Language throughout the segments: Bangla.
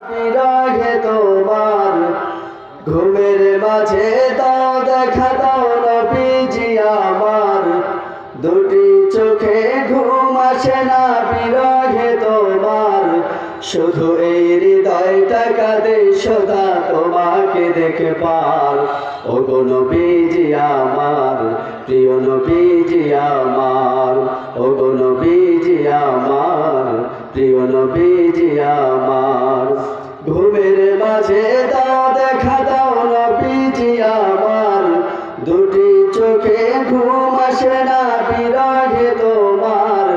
বিরহে তোমার ঘুমের মাঝে দাও দেখা দাও নবীজি আমার দুটি চোখে ঘুম আসে না বিরহে তোমার শুধু এই হৃদয়টা কাঁদে সদা তোমাকে দেখে পার ওগো নবীজি আমার প্রিয় নবীজি আমার ওগো নবীজি আমার প্রিয় নবীজি আমার ঘুমের মাঝে দাও দেখা দাও নবীজি আমার দুটি চোখে ঘুম আসে না বিরহে তোমার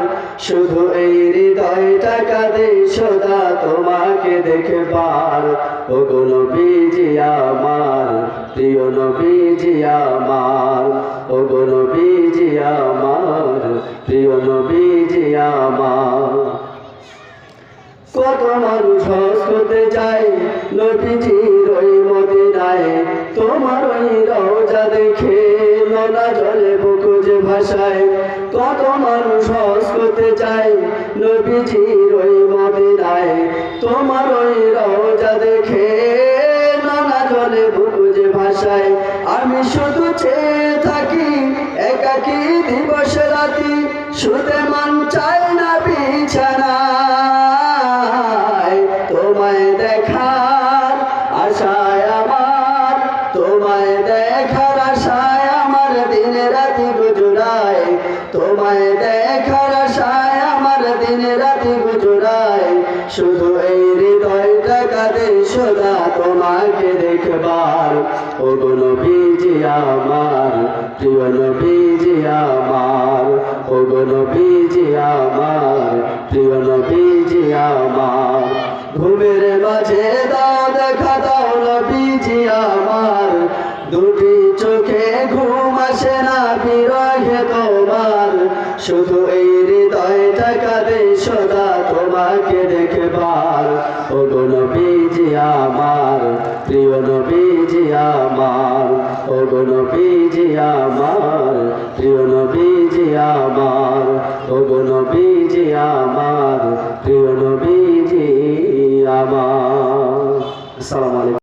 শুধু এই হৃদয়টা কাঁদে সদা তোমাকে দেখে পার ওগো নবীজি আমার প্রিয় নবীজি আমার ওগো নবীজি আমার প্রিয় নবীজি আমার কত মানুষ হজ করতে যায় নবীজির ওই মদিনায় তোমার ওই রওজা দেখে নোনা জলে বুক যে ভাসায় কত মানুষ হজ করতে যায় নবীজির ওই মদিনায় তোমার ওই রওজা দেখে নোনা জলে বুক যে ভাসায় আমি শুধু চেয়ে থাকি একাকী দিবস রাতি শুতে মন চায় না বিছানা তোমায় দেখার আশায় আমার তোমায় দেখার আশায় আমার দিন রাতি গুজরায় তোমায় দেখার আশায় আমার দিন রাতি গুজরায় শুধু এই হৃদয়টা কাঁদে সদা তোমাকে দেখবার ওগো নবীজি আমার প্রিয় নবীজি আমার ওগো নবীজি আমার প্রিয় নবীজি আমার ঘুমের মাঝে দাও দেখা দাও নবীজি আমার দুটি চোখে ঘুম আসে না বিরহে তোমার শুধু এই হৃদয়টা কাঁদে সদা তোমাকে দেখবার ওগো নবীজি আমার প্রিয় নবীজি আমার ওগো নবীজি আমার প্রিয় নবীজি আমার ওগো নবীজি আমার প্রিয় নবীজি আমার। আসসালামু